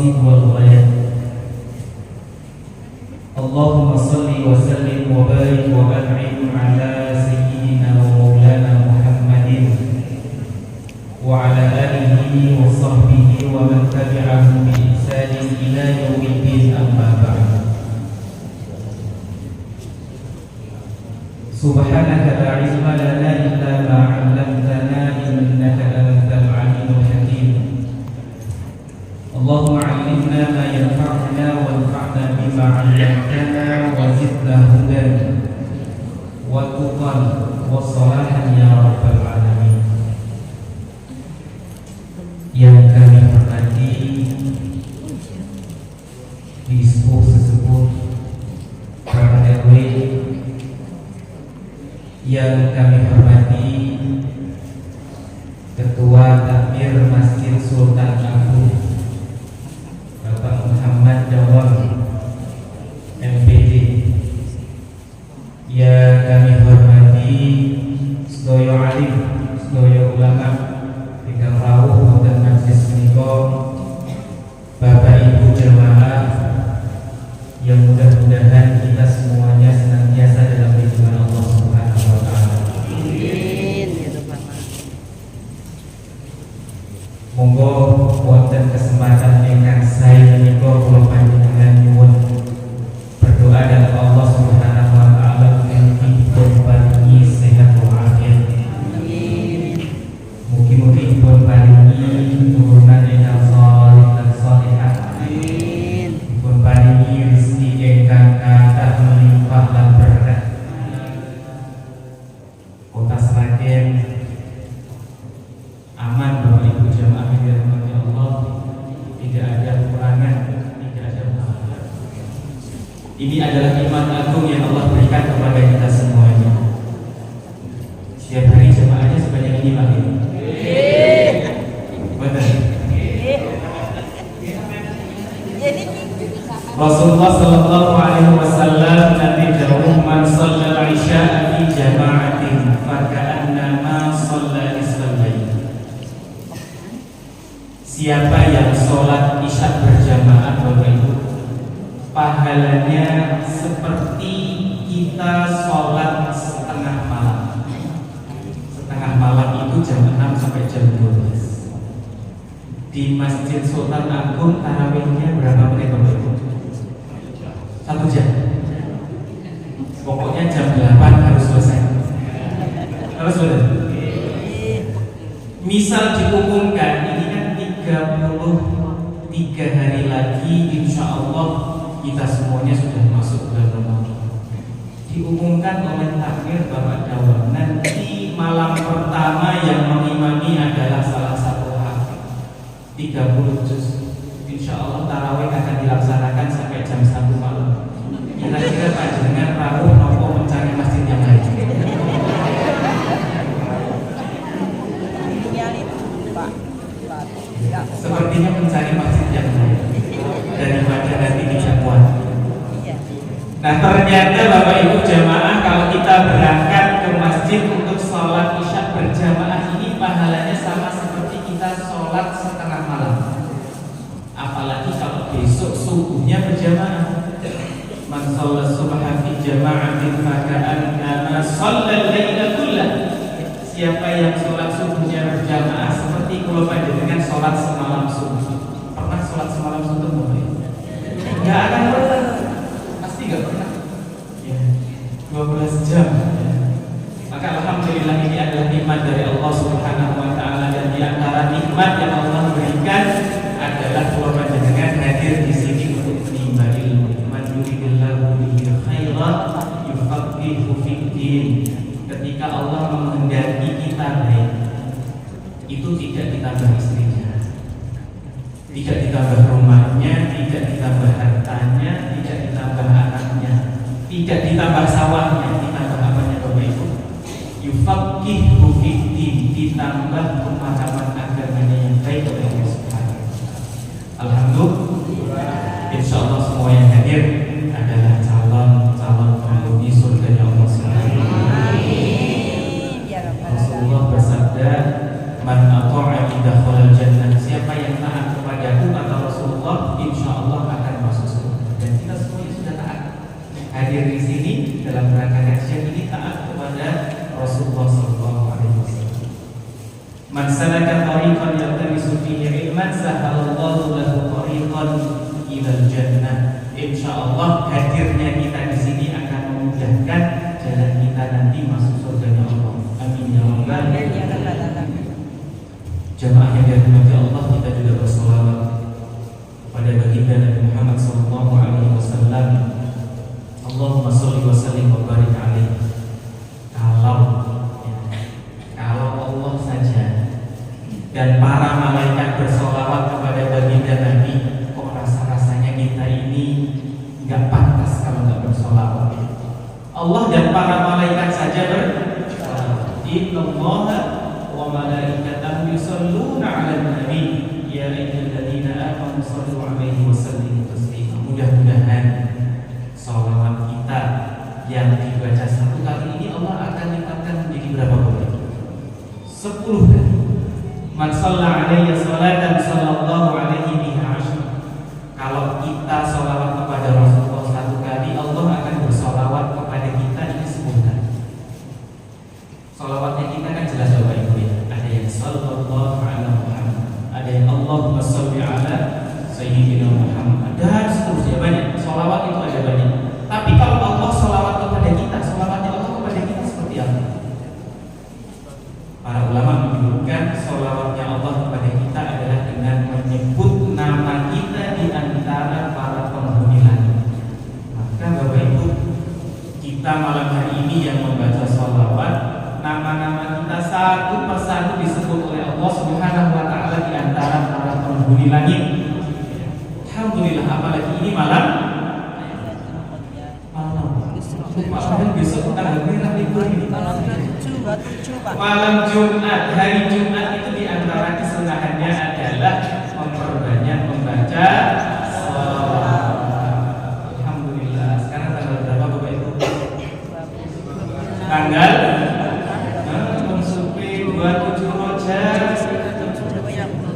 المقاصد والغايات. اللهم صل وسلم وبارك وأنعم على سيدنا ومولانا محمد وعلى آله وصحبه ومن تبعهم بإحسان إلى يوم الدين. أما بعد. سبحانك لا علم لنا إلا ما علمتنا إنك أنت العليم الحكيم. اللهم علمنا ما ينفعنا وانفعنا بما علمتنا وزدنا هدى وتقى وصلاحا يا رب العالمين. Yang kami hormati di sesepuh para RW, yang kami hormati Ketua Takmir Masjid Sultan Agung Bapak Muhammad Dawam MPD, yang kami hormati sedaya alim, sedaya ulama ingkang rawuh wonten majelis menika, Bapak Ibu jemaah yang mudah-mudahan kita semuanya senantiasa dalam lindungan Allah Subhanahu wa taala. Amin ya rabbal alamin. Monggo wonten kesempatan ingkang sae menika kula panjenengan nyuwun berdoa dan Allah Subhanahu wa taala dipun paringi sehat walafiat. Amin. Mugi-mugi dipun paringi turunan ingkang saleh lan salihah. Amin. Dipun paringi rezeki ingkang kathah melimpah lan berkah. Kota Sragen aman Bapak Ibu jemaah yang dirahmati Allah, tidak ada kekurangan, tidak ada masalah. Ini adalah nikmat agung yang Allah berikan kepada kita semuanya. Setiap hari jemaahnya sebanyak ini Pak. Benar. Rasulullah sallallahu alaihi wasallam nanti jauh man shalla isya fi jama'atin fa ka'annama shalla islamai. Siapa yang sholat isya berjamaah Bapak Ibu, pahalanya seperti kita sholat setengah malam. Setengah malam itu jam 6 sampai jam 12. Di Masjid Sultan Agung tarawihnya berapa menit Bapak Ibu? 1 jam. Pokoknya jam 8 harus selesai. Harus sudah. Misal diumumkan ini kan 33 hari lagi insya Allah kita semuanya sudah masuk bulan Ramadan. Diumumkan oleh takmir Bapak Dawam, nanti malam pertama yang mengimami adalah salah satu hafid 30 juz. Insya Allah tarawih akan dilaksanakan sampai jam 1 malam. Kira-kira Pak jenengan rawuh nopo mencari masjid yang lain? Sepertinya mencari masjid yang lain daripada nanti di Jamuan. Nah ternyata Bapak Ibu jamaah, kalau kita berangkat ke masjid untuk sholat isya berjamaah ini pahalanya sama seperti kita sholat setengah malam. Apalagi kalau besok subuhnya berjamaah. Man shalla subha fi jama'atin fa ka'annama shalla al-laila kullah. Siapa yang sholat subuhnya berjamaah seperti kalau panjenengan sholat semalam subuh. Pernah sholat semalam subuh Bapak? Enggak akan pernah. Pasti enggak pernah. Ya, 12 jam. Maka alhamdulillah ini adalah nikmat dari Allah Subhanahu wa taala, dan di antara nikmat yang Allah berikan adalah kalau panjenengan hadir di sini untuk menimba ilmu. Man yuridillahu bihi khairan yufaqihu fid-din. Ketika Allah menghendaki kita baik, itu tidak ditambah istrinya, tidak ditambah rumahnya, tidak ditambah hartanya, tidak ditambah anaknya, tidak ditambah sawahnya, ditambah apanya Bapak Ibu? Yufaqihu fid-din, ditambah pemahaman agamanya yang baik oleh Allah Subhanahu. Alhamdulillah, insyaallah semua yang hadir adalah calon penghuni surganya Allah Subhanahu. Rasulullah bersabda, man ata'ani dakhala jannah. Siapa yang taat kepadaku, kata Rasulullah, tariqan yaltamisu fihi ilman sahalallahu lahu tariqan ilal jannah. Insyaallah hadirnya kita di sini akan memudahkan jalan kita nanti masuk surganya Allah. Amin ya rabbal alamin. Jamaah yang dirahmati Allah, kita juga berselawat pada baginda Nabi Muhammad sallallahu alaihi wasallam. Allahumma shalli wa sallim wa barik alaihi. Kalau Allah saja dan para malaikat bersolawat kepada baginda Nabi, kok rasa-rasanya kita ini nggak pantas kalau nggak bersolawat. Allah dan para malaikat saja bersolawat. Innallaha wa malaikatahu yusholluna 'alan nabi ya ayyuhalladzina amanu shallu 'alaihi wa sallimu taslima. Mudah-mudahan sholawat kita yang dibaca satu kali ini Allah akan lipatkan menjadi berapa kali? 10 kali. Man shalla 'alayya sholatan sallallahu alaihi biha asyra. Kalau kita sholawat kepada Rasulullah satu kali, Allah akan bersolawat kepada kita ini 10 kali. Sholawatnya kita kan jelas Bapak Ibu ya. Ada yang sallallahu ala Muhammad, ada yang Allahumma sholli ala sayyidina Muhammad, dan seterusnya banyak. Sholawat itu ada banyak. Tapi kalau Allah sholawat kepada kita, sholawatnya Allah kepada kita seperti apa? Para ulama menyebutkan sholawatnya Allah kepada kita adalah dengan menyebut nama kita di antara para penghuni langit. Maka Bapak Ibu, kita malam hari ini yang membaca sholawat, nama-nama kita satu persatu disebut oleh Allah Subhanahu wa Ta'ala di antara para penghuni langit. Alhamdulillah, apalagi ini malam besok tanggal berapa libur ini? Malam Jumat, hari Jumat itu di antara kesunahannya adalah memperbanyak membaca sholawat. Alhamdulillah. Sekarang tanggal berapa Bapak Ibu? Tanggal mensupi 27 Rajab.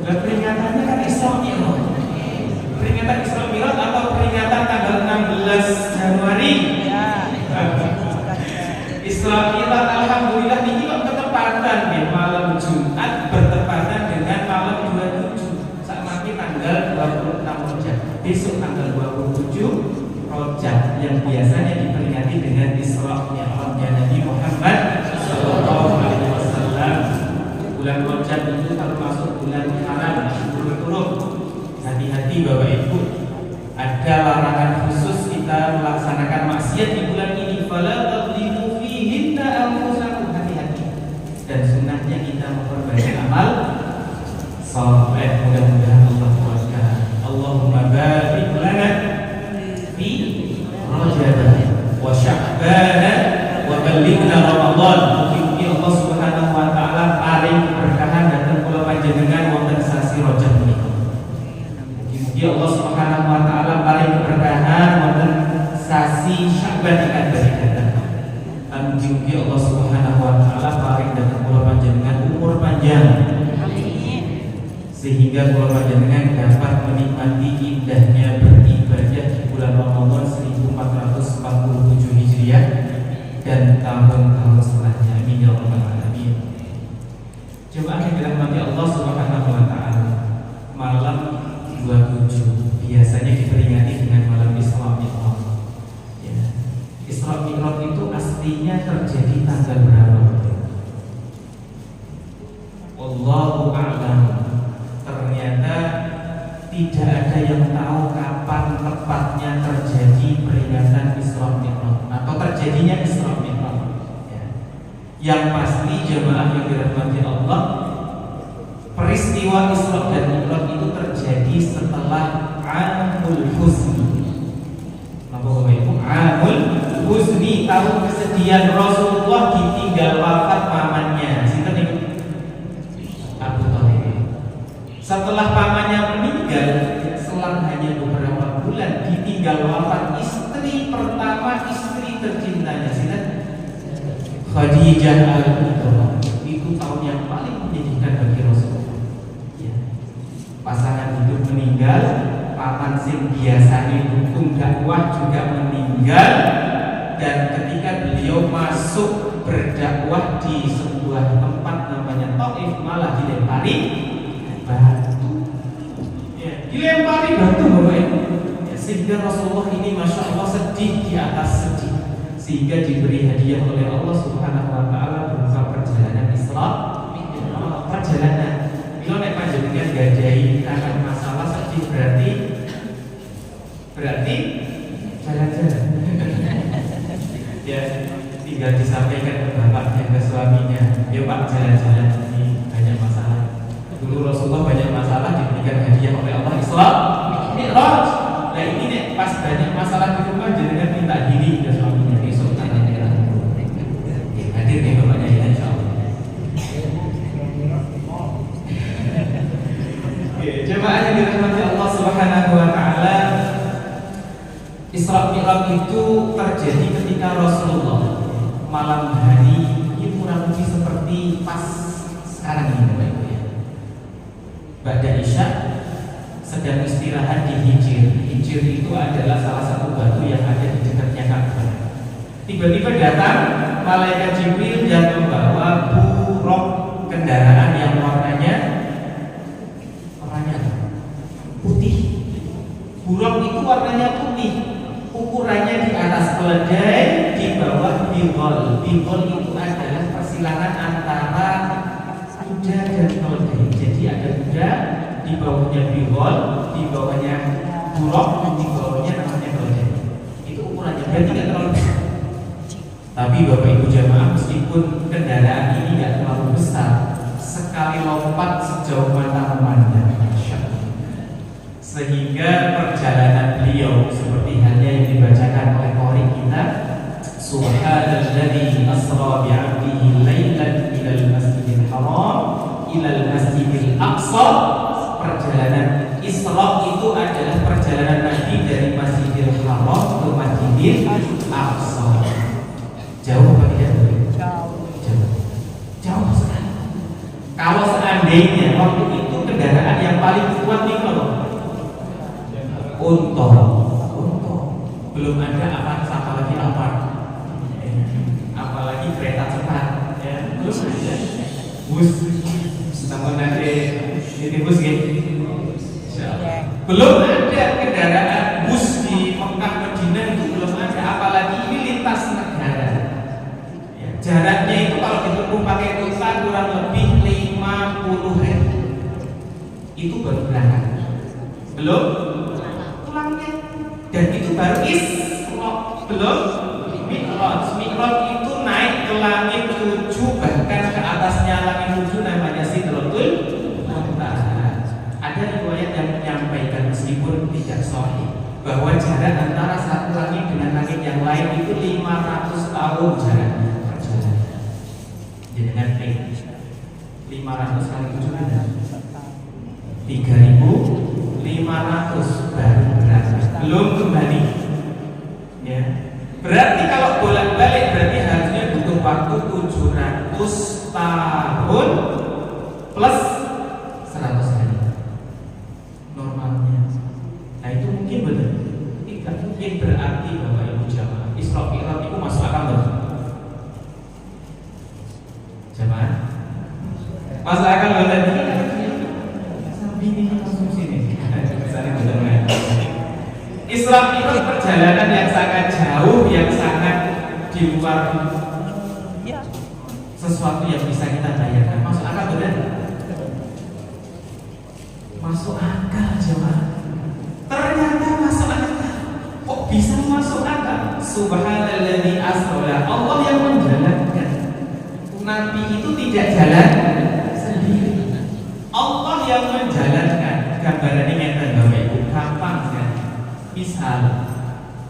Peringatannya kan Isra Mi'raj. Peringatan Isra Mi'raj atau peringatan tanggal 16 Januari? Isra Mi'raj, alhamdulillah ini kok ketepatan ya, malam Jumat bertepatan dengan malam 27. Saat nanti tanggal 26 Rajab. Besok tanggal 27 Rajab yang biasanya diperingati dengan Isra Mi'rajnya Nabi Muhammad sallallahu alaihi wasallam. Bulan Rajab itu termasuk bulan haram, berturut. Hati-hati Bapak Ibu. Ada larangan khusus kita melaksanakan maksiat di bulan ini. Fala tadlimu fihinna anfusakum, hati-hati. Dan sunnahnya kita memperbanyak amal saleh. Mudah-mudahan Allah kuatkan. Allahumma barik lana fi Rajab wa Sya'ban wa ballighna Ramadan. Mugi Allah Subhanahu wa Ta'ala paring keberkahan dan kula panjenengan wonten sasi Rajab menika. Mugi Allah Subhanahu wa Ta'ala paring keberkahan wonten sasi Sya'ban ingkang barokah. Lan mugi Allah Subhanahu wa Ta'ala paring dhateng kula panjenengan umur panjang. Sehingga kula panjenengan dapat menikmati indahnya beribadah di bulan Ramadan 1447 Hijriah dan tahun-tahun setelahnya. Amin ya rabbal alamin. Jemaah yang dirahmati Allah Subhanahu wa Ta'ala, malam 27 biasanya diperingati dengan malam Isra Mi'raj. Ya. Isra Mi'raj itu aslinya terjadi tanggal berapa? Wallahu a'lam. Ternyata tidak ada yang tahu kapan tepatnya terjadi peringatan Isra Mi'raj atau terjadinya Isra Mi'raj. Ya. Yang pasti jemaah yang dirahmati Allah, peristiwa Isra dan Mi'raj itu terjadi setelah Amul Huzni. Apa Bapak Ibu? Amul Huzni, tahun kesedihan Rasulullah ditinggal wafat pamannya. Sinten niku? Abu Thalib. Setelah pamannya meninggal, selang hanya beberapa bulan ditinggal wafat istri pertama, istri tercintanya. Sinten? Khadijah al-Kubra. Itu tahun yang paling menyedihkan bagi Rasulullah. Ya. Pasangan hidup meninggal, paman sing biasanya dukung dakwah juga meninggal, dan ketika beliau masuk berdakwah di sebuah tempat namanya Taif malah dilempari dilempari batu Bapak Ibu. Ya, sehingga Rasulullah ini Masya Allah sedih di atas sedih, sehingga diberi hadiah oleh Allah Subhanahu Wa Taala berupa perjalanan Isra. Perjalanan bila nek panjenengan gadai akan masalah sedih berarti jalan-jalan. Ya, tinggal disampaikan ke bapaknya, ke suaminya, ya Pak jalan-jalan ini banyak masalah. Dulu Rasulullah banyak masalah diberikan hadiah oleh Allah Isra Mi'raj. Nah ini nih pas banyak masalah di rumah jangan minta diri ke suaminya besok tanah merah. Hadir nih bapaknya ya insya Allah. Jemaah yang dirahmati Allah Subhanahu Wa Taala, Isra Mi'raj itu terjadi ketika Rasulullah malam hari ini kurang lebih seperti pas sekarang ini Bapak Ibu ya. Ba'da Isya sedang istirahat di Hijr. Hijr itu adalah salah satu batu yang ada di dekatnya Ka'bah. Tiba-tiba datang malaikat Jibril yang membawa buraq, kendaraan yang warnanya putih. Buraq itu warnanya putih, ukurannya di atas keledai, di bawah bigol. Bigol itu adalah persilangan antara kuda dan keledai. Jadi ada kuda, di bawahnya bigol, di bawahnya buraq, di bawahnya namanya keledai. Itu ukurannya berarti tidak terlalu besar. Tapi Bapak Ibu jamaah, meskipun kendaraan ini tidak terlalu besar, sekali lompat sejauh mata memandang, sehingga perjalanan beliau seperti halnya yang dibacakan oleh qari kita, Subhanalladzi asra bi'abdihi lailan ilal masjidil haram ilal masjidil aqsa. Perjalanan Isra itu adalah perjalanan Nabi dari Masjidil Haram ke Masjidil Aqsa. Jauh apa tidak? Jauh sekali. Kalau seandainya waktu itu kendaraan yang paling kuat nih kalau unta, belum ada apalagi apalagi kereta cepat, ya belum ada bus, sama nanti ini bus gitu, belum ada kendaraan bus di Mekah Madinah itu belum ada, apalagi ini lintas negara. Ya, jaraknya itu kalau ditempuh pakai unta kurang lebih 50 hari, itu baru berangkat, belum pulangnya, dan itu baru Isra, belum Mi'raj. Mi'raj itu naik ke langit 7, bahkan ke atasnya langit 7 namanya Sidratul Muntaha. Ada riwayat yang menyampaikan meskipun tidak sahih bahwa jarak antara satu langit dengan langit yang lain itu 500 tahun jarak perjalanan. Dengan 500 kali 7 ada 3.500 baru berangkat, belum kembali. Ya, berarti kalau bolak-balik berarti harusnya butuh waktu 700 tahun plus 100 hari normalnya. Nah itu mungkin benar, tidak mungkin berarti Bapak Ibu jamaah Isra Mi'raj itu masuk akal betul? Jamaah masuk akal betul? Isra Mi'raj perjalanan yang sangat jauh, yang sangat di luar sesuatu yang bisa kita bayangkan. Masuk akal benar? Masuk akal jemaah. Ternyata masuk akal. Kok bisa masuk akal? Subhanalladzi asra. Allah yang menjalankan. Nabi itu tidak jalan sendiri. Allah yang menjalankan. Gambaran ini ngeten Bapak Ibu, gampang kan? Misal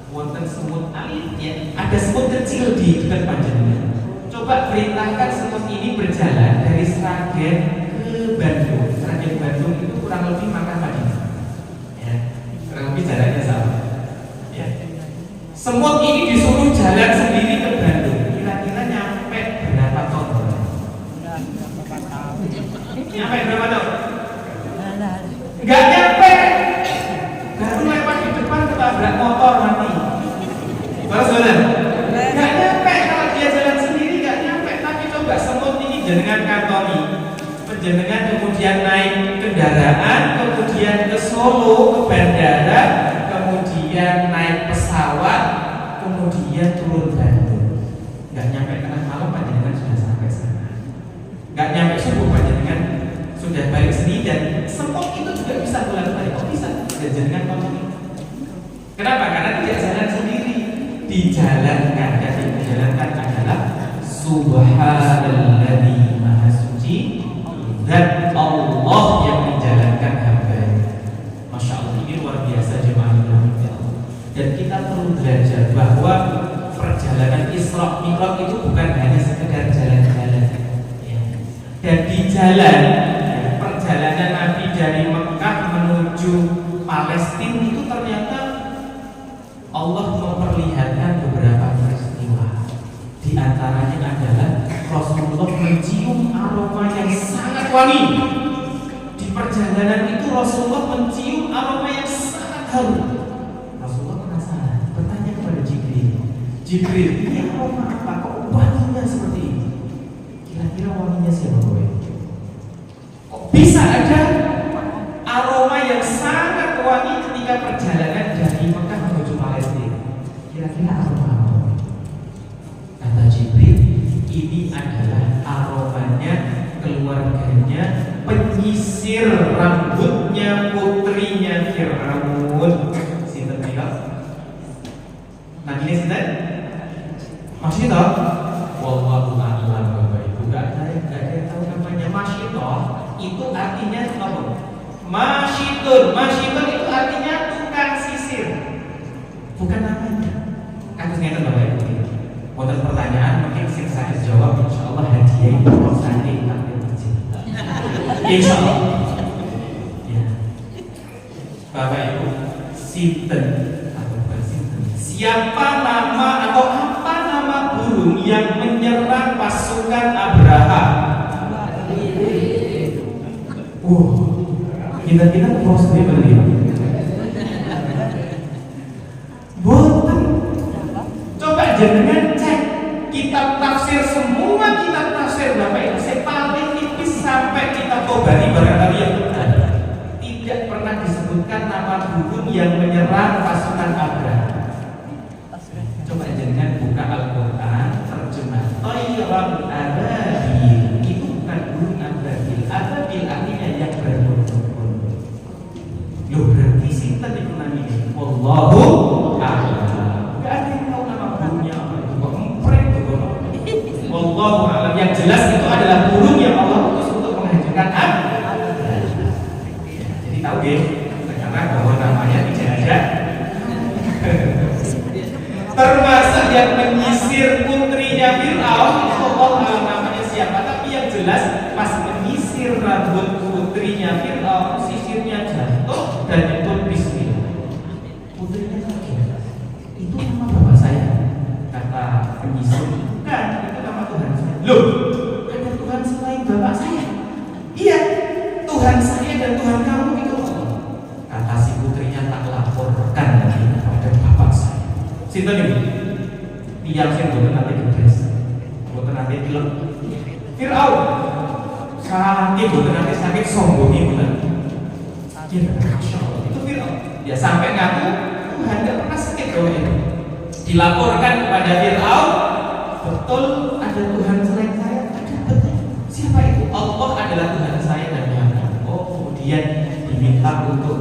wonten semut alit ya, ada semut kecil di dekat panjenengan. Coba perintahkan semut ini berjalan dari Sragen ke Bandung. Sragen Bandung itu kurang lebih makan Madinah. Ya, kurang lebih jaraknya sama. Ya. Semut ini disuruh jalan sendiri ke Bandung. Kira-kira nyampe berapa tahun? Nyampe berapa tahun? Enggak nyampe. Baru lewat di depan ketabrak motor mati. Terus benar? Enggak nyampe kalau dia jalan sendiri, enggak nyampe. Tapi coba semut ini jenengan kantoni, penjenengan kemudian naik kendaraan, kemudian ke Solo ke bandara, kemudian naik pesawat, kemudian turun Bandung. Nggak nyampe tengah malam panjenengan sudah sampai sana. Nggak nyampe subuh panjenengan sudah balik sini, dan semua itu juga bisa bolak-balik. Oh bisa, dan jangan ngomong. Kenapa? Karena tidak jalan sendiri, dijalankan, dan yang dijalankan adalah Subhanalladzi Maha Suci, dan Allah yang menjalankan hamba-Nya. Masya Allah, ini luar biasa jemaah. Dan kita perlu belajar bahwa perjalanan Isra Mi'raj itu bukan hanya sekedar jalan-jalan. Dan di jalan, perjalanan Nabi dari Mekah menuju Palestina itu ternyata Allah memperlihatkan beberapa peristiwa. Di antaranya adalah Rasulullah mencium aroma yang sangat wangi. Di perjalanan itu Rasulullah mencium aroma yang sangat harum. Rasulullah penasaran, bertanya kepada Jibril, Jibril, ini aroma apa? Kok wanginya seperti ini? Kira-kira wanginya siapa boy? Kok bisa ada aroma yang sangat wangi ketika perjalanan dari Mekah menuju Palestina? Kira-kira aroma apa? Kata Jibril, ini adalah aromanya keluarganya penyisir rambutnya putrinya Fir'aun. Sinten bilang? Nabi sinten? Masyitoh? Wallahu a'lam. Bapak Ibu, gak ada yang tahu namanya Masyitoh. Itu artinya apa? Masyitun itu artinya tukang sisir, bukan namanya. Kasus ngeten Bapak Ibu. Wonten pertanyaan, mungkin sing saya jawab insyaallah hadiah itu sandi takdir masjid. Insyaallah. Ya. Bapak Ibu, sinten atau bukan sinten? Siapa nama atau apa nama burung yang menyerang pasukan Abraham? Kita terus beli. Boten. Coba jenengan cek kitab tafsir, semua kitab tafsir Bapak Ibu, saya paling tipis sampai kitab Tobari barangkali yang benar, tidak pernah disebutkan nama burung yang menyerang pasukan Abraham. Coba jenengan buka Al-Quran terjemah Tayran Ababil, itu bukan burung Ababil. Ababil artinya yang berbondong-bondong. Loh, berarti sinten itu namanya? Wallahu a'lam. Gak ada yang tahu nama burungnya apa itu. Kok empreng tuh Bapak. Wallahu a'lam. Yang jelas itu adalah burung yang Allah utus untuk menghancurkan Abraham. Jadi tahu deh, karena bahwa namanya tidak ada. Termasuk yang menyisir putrinya Fir'aun, itu Allah a'lam namanya siapa. Tapi yang jelas pas menyisir rambut putrinya Fir'aun, sisirnya jatuh dan nyebut bismillah. Putrinya lagi, itu nama bapak saya. Kata penyisir, bukan, itu nama Tuhan saya. Loh, ada Tuhan selain bapak saya? Iya, Tuhan saya dan Tuhan kamu itu Allah. Kata si putrinya, tak laporkan lagi kepada bapak saya. Sinten ini? Tiang sing boten nate gedhes. Boten nate film. Fir'aun. Saking boten nate sakit sombonge boten. Itu Fir'aun. Ya sampai ngaku Tuhan tidak pernah sakit loh ini. Dilaporkan kepada Fir'aun, betul ada Tuhan selain saya? Ada, betul. Siapa itu? Allah adalah Tuhan saya dan Tuhan kamu. Oh, kemudian diminta untuk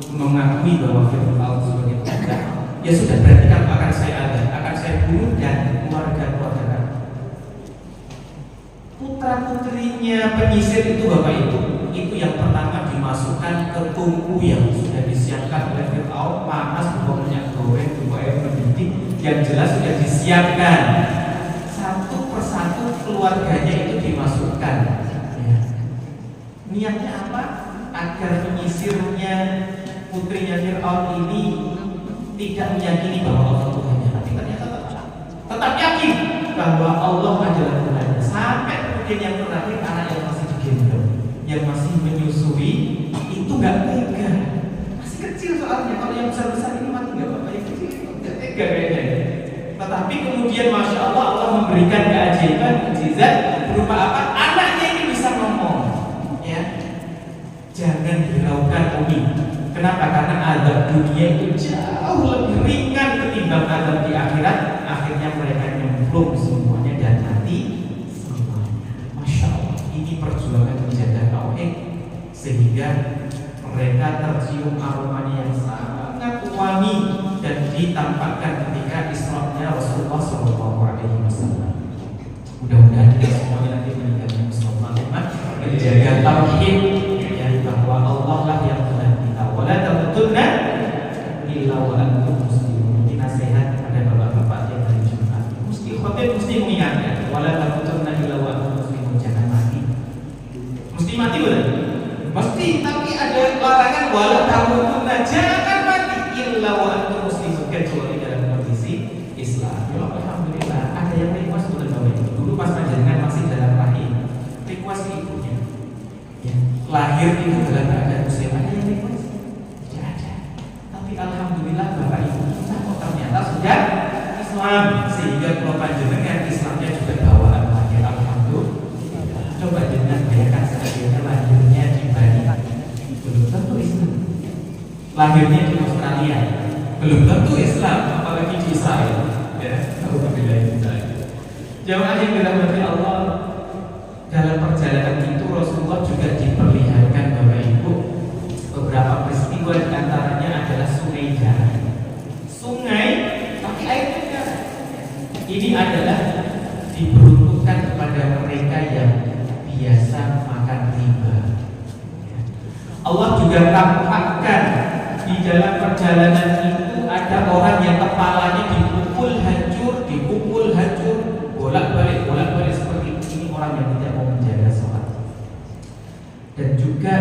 mengakui bahwa Fir'aun sebagai Tuhan. Ya sudah, berarti kan akan saya ada, akan saya bunuh dan keluarga-keluarga kamu. Putra-putrinya penyisir itu Bapak Ibu, itu yang pertama dimasukkan ke tungku yang sudah disiapkan oleh Fir'aun, panas, bawa minyak goreng, bawa air mendidih, yang jelas sudah disiapkan. Satu persatu keluarganya itu dimasukkan. Ya. Niatnya apa? Agar penyisirnya putrinya Fir'aun ini tidak meyakini bahwa Allah Tuhannya, tapi ternyata tetap yakin bahwa Allah adalah Tuhan. Sampai kemudian yang terakhir, anak yang masih digendong, yang masih menyusui, itu nggak tega, masih kecil soalnya. Kalau yang besar-besar ini mati nggak apa-apa, yang kecil nggak tega kayaknya. Tetapi kemudian Masya Allah, Allah memberikan keajaiban, mukjizat berupa apa? Anaknya ini bisa ngomong, ya. Jangan diraukan Umi. Kenapa? Karena azab dunia itu jauh lebih ringan ketimbang azab di akhirat. Akhirnya mereka nyemplung semuanya dan mati semuanya. Masya Allah, ini perjuangan menjaga tauhid sehingga mereka tercium aromanya yang sangat wangi dan ditampakkan ketika Isra'nya Rasulullah SAW. Mudah-mudahan kita semuanya nanti meninggalkan Mustafa menjaga tauhid, ya, bahwa Allah lah yang Tuhan kita. Wala tamutunna illa wa antum muslimun. Ini nasihat kepada bapak-bapak yang hari Jumat. Khotib mesti mengingatkan, wala tamutunna illa wa antum muslimun, jangan mati. Mesti mati bukan? Mesti, tapi ada larangan wala tamutunna, jangan mati illa wa antum muslimun, kecuali dalam kondisi Islam. Ya alhamdulillah, ada yang request bukan Bapak Ibu. Dulu pas panjenengan masih dalam rahim, request ibunya. Ya, lahir itu dalam keadaan muslim, ada yang request? Tidak ada. Tapi alhamdulillah Bapak Ibu kita kok ternyata sudah Islam, sehingga kalau panjenengan Islamnya juga bawaan lahir. Alhamdulillah. Coba jenengan bayangkan seandainya lahirnya di Bali, belum tentu Islam. Lahirnya di Australia, belum tentu Islam, apalagi di Israel. Ya, alhamdulillah. Jamaah yang dirahmati Allah, dalam perjalanan itu Rasulullah juga diperlihatkan Bapak Ibu beberapa peristiwa, di antaranya adalah sungai darah. Sungai tapi airnya darah. Ini adalah diperuntukkan kepada mereka yang biasa makan riba. Allah juga tampakkan di dalam perjalanan itu ada orang yang kepalanya dipukul hancur, bolak-balik seperti ini, orang yang tidak mau menjaga sholat. Dan juga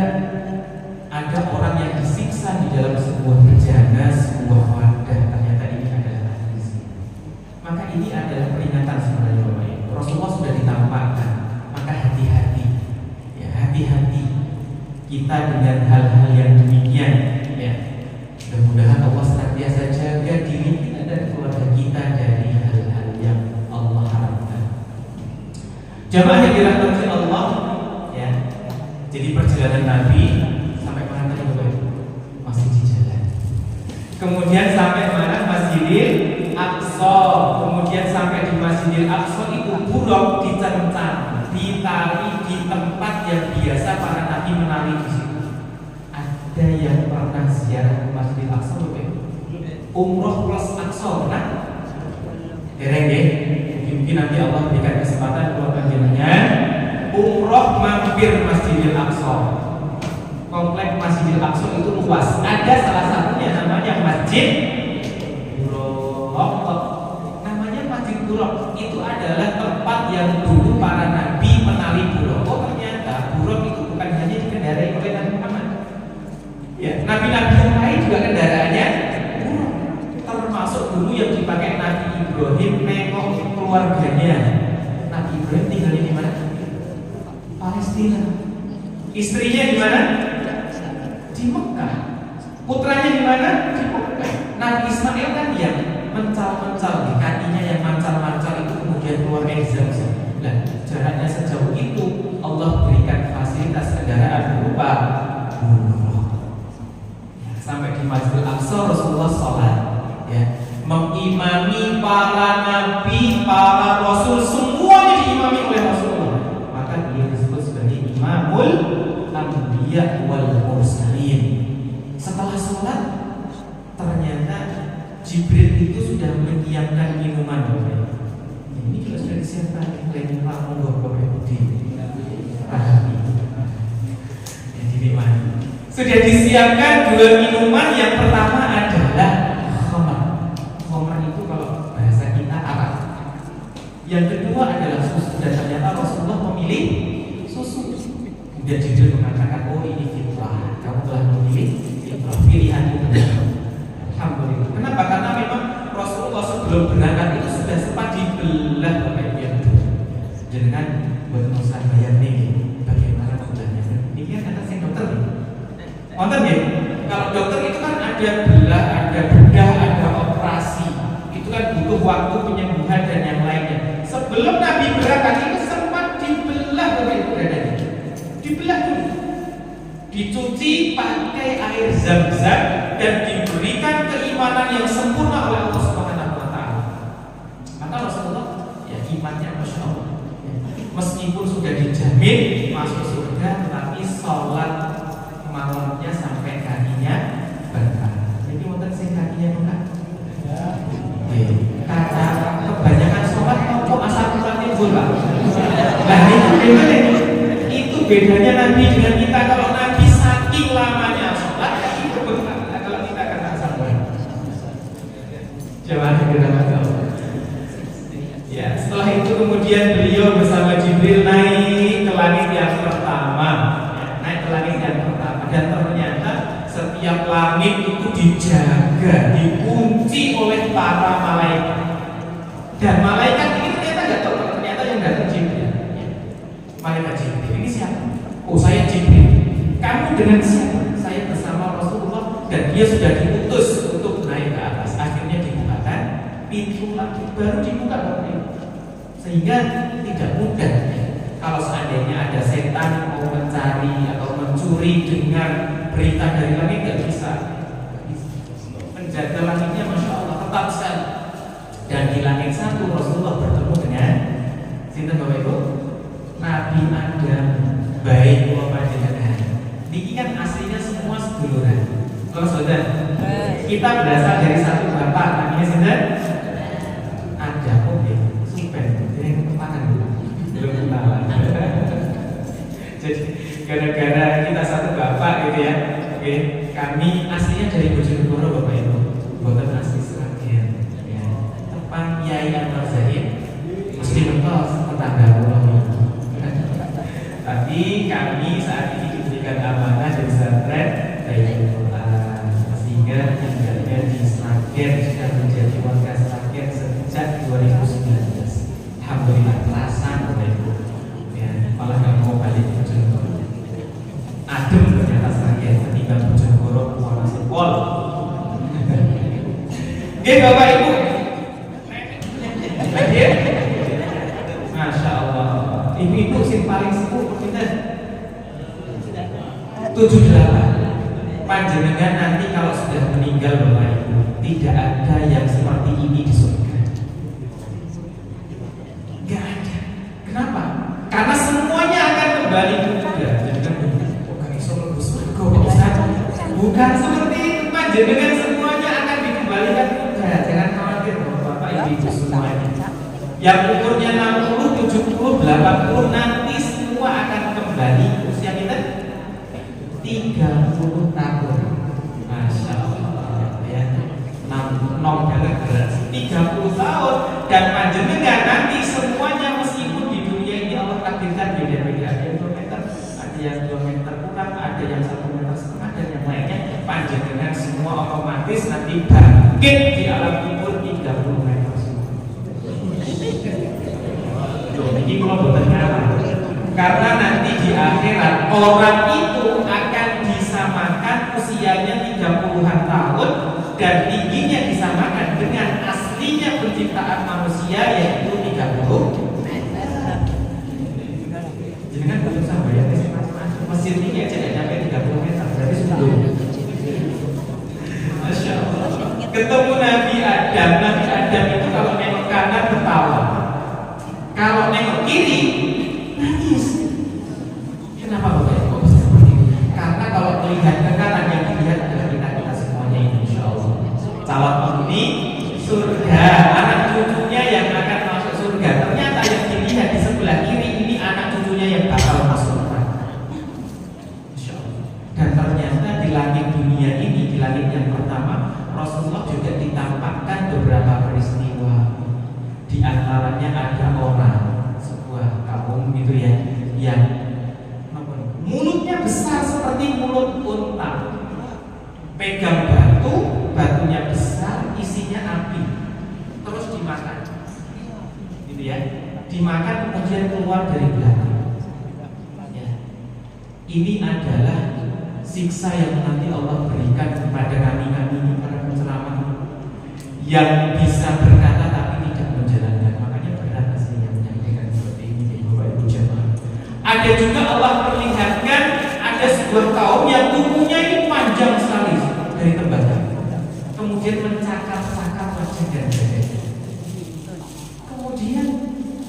ada orang yang disiksa di dalam sebuah bejana, sebuah wadah. Ternyata ini adalah ahli zina. Maka ini adalah peringatan sebenarnya Bapak Ibu. Rasulullah sudah ditampakkan. Maka hati-hati, ya, hati-hati kita dengan hal-hal yang demikian. Ya, mudah-mudahan Allah senantiasa jaga diri kita dan keluarga kita dari hal-hal yang Allah haramkan. Jamaah yang dirahmati Allah, ya. Jadi perjalanan Nabi sampai mana tadi Bapak Ibu? Masih di jalan. Kemudian sampai mana? Masjidil Aqsa. Kemudian sampai di Masjidil Aqsa itu buruk dicencang, ditari di tempat yang biasa para nabi menari di situ. Ada yang pernah ziarah ke Masjidil Aqsa Bapak Ibu? Umroh plus Aqsa pernah? Dereng ya? Mungkin nanti Allah berikan kesempatan buat panjenengan umroh mampir Masjidil Aqsa. Komplek Masjidil Aqsa itu luas. Ada salah satunya namanya Masjid Buraq. Namanya Masjid Buraq. Itu adalah tempat yang dulu para nabi menari buraq. Oh ternyata buraq itu bukan hanya dikendarai oleh Nabi Muhammad. Ya, nabi-nabi yang lain juga kendaraannya buraq. Termasuk dulu yang dipakai Nabi Ibrahim nengok keluarganya. Nabi Ibrahim tinggal di mana? Palestina. Istrinya di mana? Di Mekah. Putranya di mana? Di Mekah. Nabi Ismail kan yang mencal-mencal, kakinya yang mancal-mancal itu kemudian keluar dari Zamzam. Nah, jaraknya sejauh itu Allah berikan fasilitas kendaraan berupa buraq. Sampai di Masjidil Aqsa Rasulullah sholat, ya, mengimami para nabi, para rasul, semuanya diimami oleh Rasulullah. Maka dia disebut sebagai Imamul Anbiya wal Mursalin. Setelah sholat, ternyata Jibril itu sudah menyiapkan minuman. Ini juga sudah disiapkan oleh Rasulullah Bapak Ibu. Sudah disiapkan dua minuman. Yang pertama adalah khamar. Khamar itu kalau bahasa kita arak. Yang kedua adalah susu. Dan ternyata Rasulullah memilih susu. Dan Jibril mengatakan, oh ini fitrah, kamu telah memilih fitrah, pilihan itu benar. Alhamdulillah. Kenapa? Karena memang Rasulullah sebelum berangkat itu sudah sempat dibelah Bapak Ibu yang dengan buat nusa bayar nih bagaimana pembelahnya. Ini kan kata saya dokter nih. Nonton ya, kalau dokter itu kan ada belah, ada bedah, ada operasi. Itu kan butuh waktu penyembuhan dan yang lainnya. Sebelum Nabi berangkat itu sempat dibelah Bapak Ibu dadanya. Dibelah dulu. dicuci pakai air Zam-Zam dan diberikan keimanan yang sempurna oleh Allah Subhanahu wa taala. Maka Rasulullah ya imannya Masya Allah. Meskipun sudah dijamin masuk surga, tetapi sholat malamnya sampai kakinya basah. Jadi wonten sing kakinya buka. Kata kebanyakan sholat kok asal usulnya bola. Nah itu bedanya Nabi dengan kita. Kalau Nabi saking lamanya sholat, itu benar. Kalau kita kata asal usul. Coba kita tahu. Ya, setelah itu kemudian beliau bersama Jibril naik ke langit yang pertama. Ya, naik ke langit yang pertama. Dan ternyata setiap langit itu dijaga, dikunci oleh para malaikat. Dan malaikat ini ternyata nggak tahu, ternyata yang datang Jibril. Ya. Malaikat Jibril ini siapa? Oh, saya Jibril. Kamu dengan siapa? Saya bersama Rasulullah dan dia sudah diutus untuk naik ke atas. Akhirnya dibukakan pintu lagi, baru dibuka pintu. Sehingga tidak mudah kalau seandainya ada setan mau mencari atau mencuri dengan berita dari langit, nggak bisa. Penjaga langitnya Masya Allah tetap sekali. Dan di langit satu Rasulullah bertemu dengan sinten Bapak Ibu? Nabi Adam, baik Bapak jenengan. Niki kan aslinya semua seduluran. Kalau saudara, kita berasal dari satu bapak, namanya sinten? Adam. Oke, super. Yang kepakan dulu. Belum kenalan. Jadi gara-gara kita satu bapak gitu ya. Oke, kami aslinya dari Bojonegoro Bapak Ibu. Bukan asli Sragen. Ya. Tepan Yai Anwar Zahid. Mesti mentos tetangga Allah. Tapi kami saat ini diberikan amanah dari pesantren Baitul Quran, sehingga tinggalnya di Sragen sudah menjadi warga Sragen sejak 2019. Alhamdulillah terasa Bapak Ibu. Ya, malah nggak mau balik ke Bojonegoro. Adem ternyata Sragen ketimbang Bojonegoro Wonosobo. Oke Bapak Ibu. Hadir. Masya Allah. Ibu-ibu sing paling sepuh kita 78. Panjenengan nanti kalau sudah meninggal Bapak Ibu, tidak ada yang seperti ini di surga. Gak ada. Kenapa? Karena semuanya akan kembali ke surga. Bukan seperti itu, panjenengan semuanya akan dikembalikan ke surga. Jangan khawatir Bapak Ibu semuanya. Yang umurnya 60, 70, 80 nanti semua akan kembali usia kita 30 tahun. Masya Allah ya. Nom banget berat 30 tahun. Dan panjenengan nanti semuanya meskipun di dunia ini Allah takdirkan beda-beda. Ada yang 2 meter, ada yang 2 meter kurang, ada yang 1,5 meter, dan yang lainnya. Panjenengan semua otomatis nanti bangkit di alam kubur 30 meter. Ini kalau bertanya, karena nanti di akhirat orang itu akan disamakan usianya 30-an tahun dan tingginya disamakan dengan aslinya penciptaan manusia yaitu 30 meter. Jadi kan belum sama ya, mesin ini aja nggak nyampe 30 meter, berarti sebelum. Masya Allah. Ketemu Nabi Adam. Nabi Adam itu kalau nengok kanan ketawa. Kalau nengok kiri, nangis. Kenapa Bapak Ibu bisa seperti itu? Karena kalau melihat ke kanan yang dilihat adalah kita semuanya ini, insya Allah. Calon penghuni surga, anak cucunya yang akan masuk surga. Ternyata yang dilihat di sebelah kiri ini anak cucunya yang bakal masuk surga. Insya Allah. Dan ternyata di langit dunia ini, di langit yang pertama, Rasulullah juga ditampakkan beberapa peristiwa. Di antaranya ada orang sebuah kampung gitu ya yang mulutnya besar seperti mulut unta, pegang batu, batunya besar, isinya api, terus dimakan, gitu ya, dimakan kemudian keluar dari belakang. Ya. Ini adalah siksa yang nanti Allah berikan kepada kami ini para penceramah yang bisa berkata tapi tidak menjalankan. Makanya berat aslinya menyampaikan seperti ini Bapak Ibu jemaah. Ada juga Allah perlihatkan ada sebuah kaum yang kukunya ini panjang sekali dari tembakau. Kemudian mencakap-cakap wajah dan dadanya. Kemudian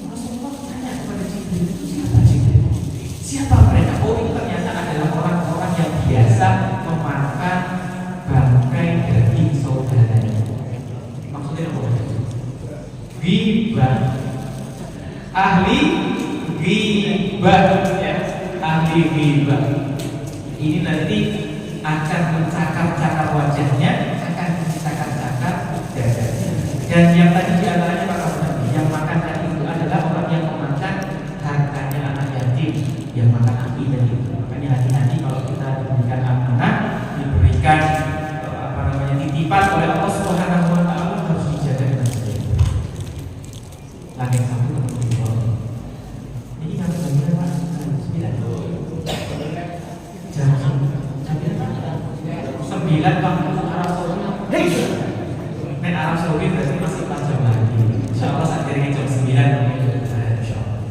Rasulullah tanya kepada Jibril, siapa Jibril? Siapa mereka? Oh, ini ternyata adalah orang-orang yang biasa memakan bangkai daging saudaranya. Maksudnya apa? Ghibah. Ahli ghibah, ya. Ahli ghibah. Ini nanti akan mencakap-cakap wajahnya, akan mencakap-cakap dadanya. Dan yang tadi diantaranya para ulama yang makan tadi itu adalah orang yang memakan hartanya anak yatim, yang makan akidah itu. Makanya hati-hati kalau kita diberikan amanah, diberikan titipan oleh Allah Subhanahu wa taala, harus dijaga dengan baik. Langit satu untuk bawah. Ini kami bagi Pak 9 waktu Arab Saudi. Arab Saudi berarti masih 4 jam lagi. Insyaallah saat kira jam 9 insyaallah.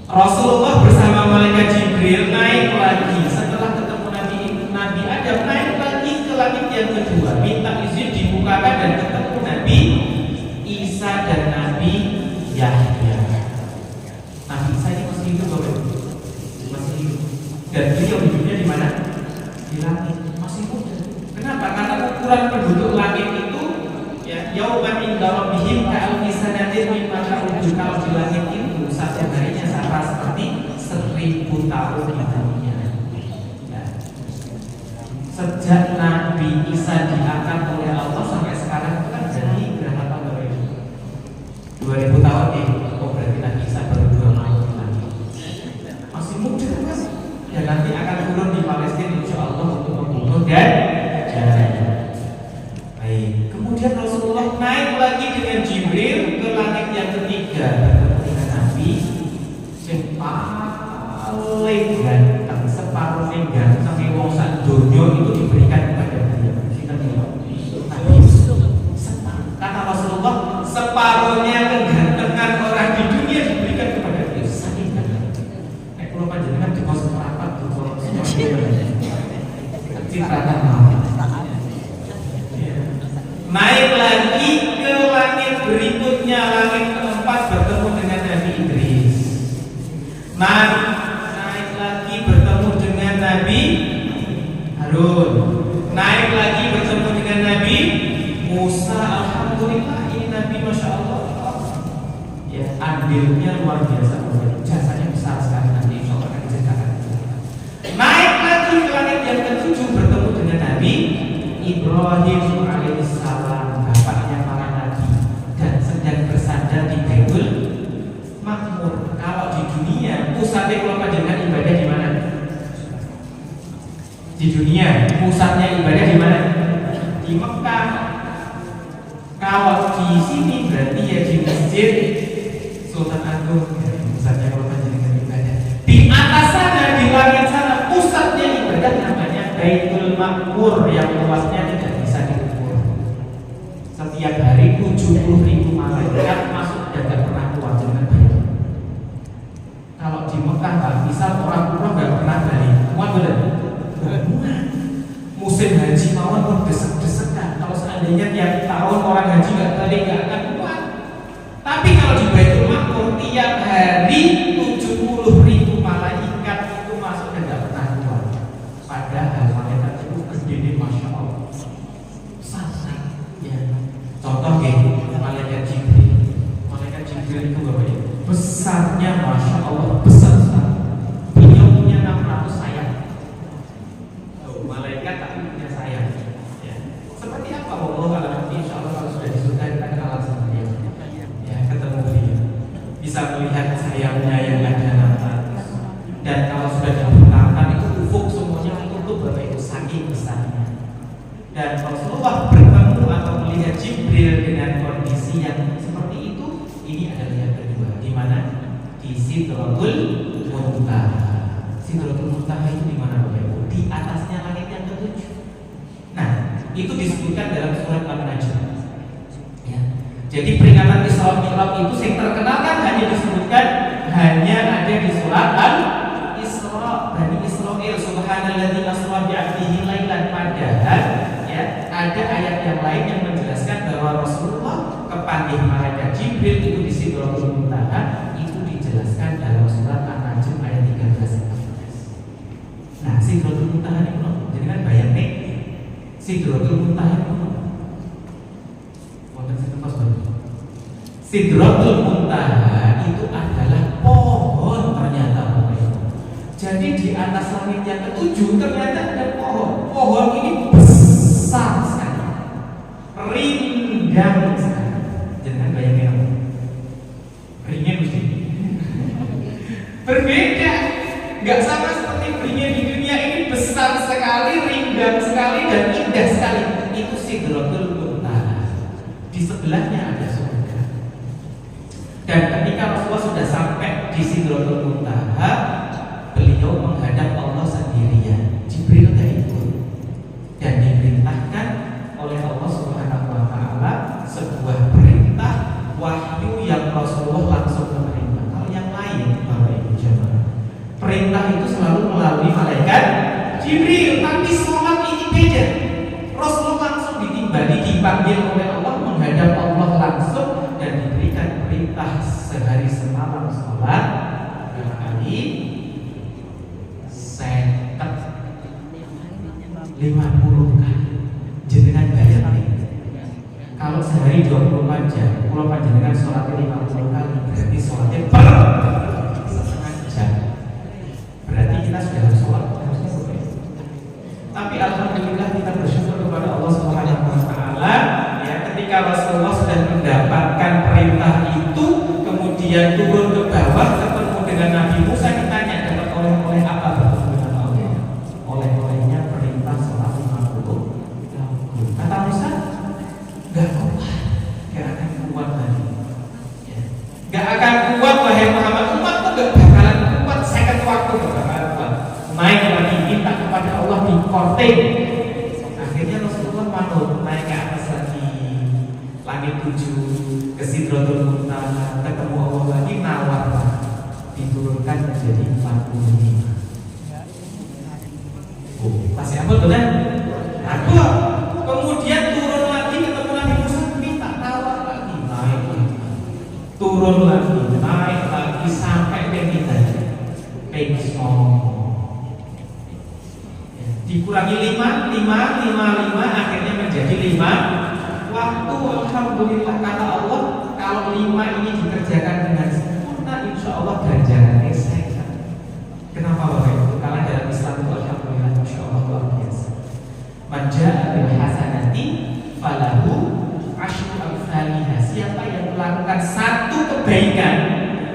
Rasulullah bersama malaikat Jibril naik lagi setelah ketemu Nabi Adam, naik lagi ke langit yang kedua, minta izin dibukakan dan ketemu Nabi Isa dan Nabi Yahya. Nabi Isa ini masih hidup Bapak? Masih hidup. Dan beliau hidupnya di mana? Di langit, masih muda. Kenapa? Karena ukuran penduduk langit itu ya, yauman inda rabbihim ka'alfi sanatin mimma ta'udun. Kalau di langit itu satu harinya sama seperti 1000 tahun di dunia. Ya. Sejak Nabi Isa diangkat oleh Allah sampai sekarang itu kan jadi berapa tahun Bapak Ibu? 2000 tahun ya. Oh, berarti Nabi Isa baru 2 tahun lagi. Masih muda kan? Dan nanti akan turun di Palestina insya Allah untuk membunuh dan baik. Kemudian Rasulullah naik lagi dengan Jibril ke langit yang ketiga, bertemu dengan Nabi yang paling ganteng, separuhnya ganteng sampai wong sak donya itu diberikan kepada beliau. Kita tengok Nabi kata Rasulullah, separuhnya kegantengan orang di dunia diberikan kepada beliau. Saking ganteng. Nek kula panjenengan di pos rapat di pos citratan mawon. Naik lagi ke langit berikutnya, langit keempat, bertemu dengan Nabi Idris. Naik lagi bertemu dengan Nabi Harun. Naik lagi bertemu dengan Nabi Musa. Alhamdulillah, ini Nabi Masya Allah. Ya, andilnya luar biasa, jasanya besar sekali. Nanti insya Allah akan diceritakan. Naik lagi ke langit yang ketujuh, bertemu dengan Nabi Ibrahim alaihissalam, bapaknya para nabi, dan sedang bersandar di Baitul Makmur. Kalau di dunia pusatnya kalau panjenengan ibadah di mana? Di dunia pusatnya ibadah di mana? Di Mekah. Kalau di sini berarti ya di Masjid Sultan Agung, ya, pusatnya kalau panjenengan ibadah. Di atas sana, di langit sana, pusatnya ibadah namanya Baitul Makmur yang luasnya tidak bisa diukur. Setiap hari 70.000 malaikat masuk dan tidak pernah keluar dengan baik. Kalau di Mekah nggak bisa, orang tua nggak pernah balik. Muat benar? Musim haji mawon pun desek-desekan. Kalau seandainya tiap tahun orang haji nggak balik, nggak akan kuat. Tapi kalau di Baitul Makmur tiap hari 70.000 malaikat itu masuk dan tidak pernah keluar. Padahal malaikat itu gede, Masya Allah. Sangat ya. Contoh malaikat Jibril. Malaikat Jibril itu Bapak Ibu, besarnya Masya Allah, besar sekali. Beliau punya 600 sayap. Malaikat tapi punya sayap. Ya. Seperti apa? Allah insya Allah kalau sudah di surga kita kenal sama dia. Ya, ketemu beliau. Bisa melihat sayapnya yang ada 600. Dan kalau sudah dibentangkan itu ufuk semuanya tertutup Bapak Ibu, saking besarnya. Dan Rasulullah bertemu atau melihat Jibril dengan kondisi yang seperti itu. Ini adalah yang kedua, di mana? Di Sidratul Muntaha. Sidratul Muntaha itu di mana Bapak Ibu? Di atasnya langit yang ketujuh. Nah, itu disebutkan dalam surat An-Najm. Ya. Jadi peringatan Isra Mi'raj itu yang terkenal kan hanya disebutkan hanya ada di surat Al Israil subhanalladzi asra bi 'abdihi lailan, padahal ya ada ayat yang lain yang menjelaskan bahwa Rasulullah kepanggih malaikat Jibril itu di Sidratul Muntaha, itu dijelaskan dalam surat An-Najm ayat 13-14. Nah, Sidratul Muntaha itu jadi kan bayangnya Sidratul Muntaha itu Sidratul Muntaha itu adalah pohon ternyata. Jadi di atas langit yang ketujuh ternyata ada pohon. Pohon ini besar sekali, rindang sekali. Jangan bayangin apa? Beringin mesti berbeda, nggak sama seperti beringin di dunia ini, besar sekali, rindang sekali, dan indah sekali. Itu Sidratul Muntaha. Di sebelahnya ada surga. Dan ketika Rasulullah sudah sampai di Sidratul Muntaha, beliau menghadap Allah sendirian. Jibril tidak ikut. Dan diperintahkan oleh Allah Subhanahu wa Ta'ala sebuah perintah wahyu yang Rasulullah langsung menerima. Kalau yang lain, Bapak Ibu jemaah, perintah itu selalu melalui malaikat Jibril. Tapi sholat ini beda. Rasulullah langsung dipanggil oleh Allah, menghadap Allah langsung, dan diberikan perintah sehari semalam sholat berapa kali? 50 kali. Jenengan bayar nih. Kalau sehari 24 jam, kalau panjenengan sholatnya 50 kali, berarti sholatnya per setengah jam. Berarti kita sudah harus sholat harusnya boleh. Tapi alhamdulillah kita bersyukur kepada Allah Subhanahu wa Ta'ala ya, ketika Rasulullah sudah mendapatkan perintah itu, kemudian turun ke bawah ketemu dengan Nabi Musa, ditanya dapat oleh-oleh apa? Oleh-olehnya perintah sholat 50. Kata Musa, gak kuat, gak akan kuat lagi ya. Gak akan kuat wahai Muhammad, umatku gak bakalan kuat, second waktu gak bakalan kuat. Naik lagi, minta kepada Allah di korting. Akhirnya Rasulullah manut, naik ke atas lagi, langit 7, ke Sidratul Muntaha, ketemu Allah lagi, nawar, diturunkan menjadi 45. Masih apa tuh kan? Aku kemudian turun lagi, ketemu Nabi Musa, minta tawar lagi, naik lagi, turun lagi, naik lagi, sampai kita dikurangi 5, akhirnya menjadi 5 waktu. Alhamdulillah, kata Allah, kalau 5 ini dikerjakan dengan sempurna, insya Allah ganjarannya saya. Kenapa Bapak Ibu? Karena dalam Islam itu alhamdulillah, masya Allah, luar biasa. Man jaa bil hasanati falahu asyru amsalihha. Siapa yang melakukan satu kebaikan,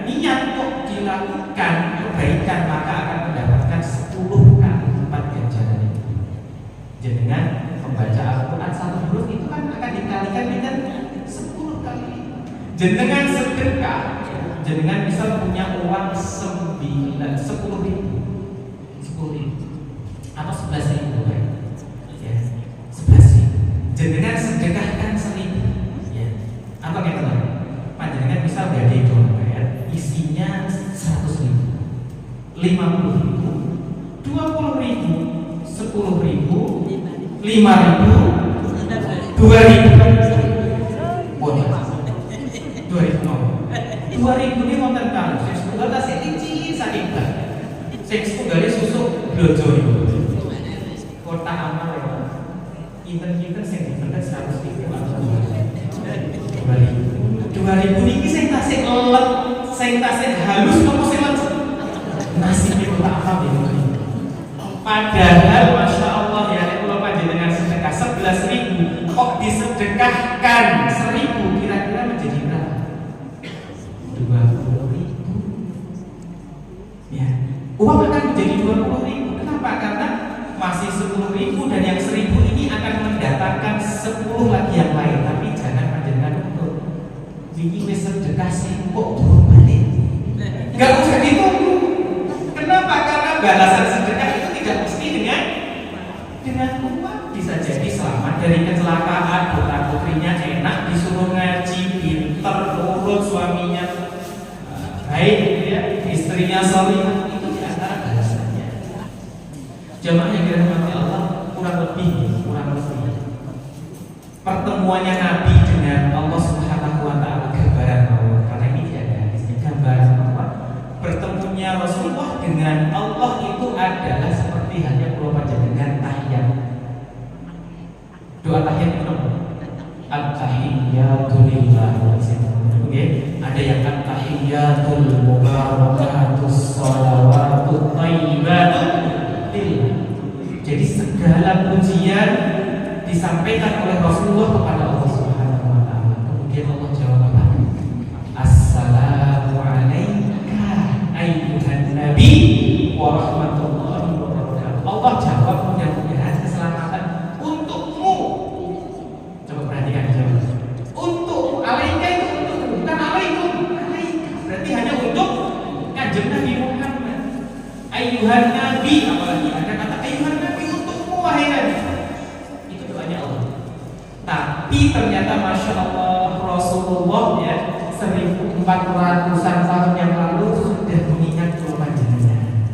niat kok dilakukan kebaikan, maka akan mendapatkan 10 kali lipat ganjaran itu. Dengan membaca Al-Quran 1 huruf itu kan akan dikalikan dengan 10 kali lipat. Dengan sedekah, jenengan bisa punya uang 10.000 atau 11.000 kan? Ya, 11.000. Jenengan sedekahkan 1.000 ya. Atau kayak teman, panjenengan bisa gade dompet isinya 100.000, 50.000, 20.000, 10.000, 5.000, 2.000. Boleh 2.000 mau. 2.000 ini mau tentang seksual tak sedici sakit tak. Seksual dari susu blojo itu. Kota amal ya. Inten-inten sing dipendet 100.000 atau 2.000. 2.000 niki sing tasih lelep, sing tasih halus apa sing lecet. Nasib itu tak apa ya. Padahal masya Allah ya, kalau panjenengan sedekah 11.000, kok disedekahkan 1.000, kira-kira menjadi berapa? 20.000 ya. Uang akan menjadi 20.000. Kenapa? Karena masih 10.000 dan yang 1.000 ini akan mendatangkan 10 lagi yang lain. Tapi jangan panjenengan untuk ini sedekah kok turun balik. Gak usah ditunggu. Kenapa? Karena balasan sedekah itu tidak mesti dengan uang. Bisa jadi selamat dari kecelakaan, putra putrinya enak, disuruh ngaji, pinter, nurut, suaminya baik, ya, istrinya solihah, itu diantara balasannya. Jamaah yang dirahmati Allah, kurang lebih pertemuannya Nabi dengan Allah Subhanahu wa taala gambaran Allah. Karena ini ada hadisnya gambaran Allah. Bertemunya Rasulullah dengan Allah itu adalah seperti hanya pulau panjenengan tahiyat. Doa tahiyat itu at-tahiyyatu lillah. Oke, ada yang at-tahiyyatul mubarakatus shalawatut thayyibatu lillah. Jadi segala pujian disampaikan oleh Rasulullah kepada Allah Subhanahu wa taala. Kemudian Allah jawab apa? Assalamu alayka ayyuhan nabi wa rahmatullahi wa barakatuh. Allah jawab mudah-mudahan keselamatan untukmu. Coba perhatikan jawab. Untuk alaika itu untukmu, bukan alaikum. Alaika berarti hanya untuk Kanjeng Nabi Muhammad. Ayyuhan nabi, apalagi ada kata ayyuhan nabi untukmu wahai nabi. Tapi ternyata Masya Allah Rasulullah ya 1400-an tahun yang lalu sudah mengingat pulau panjenengan.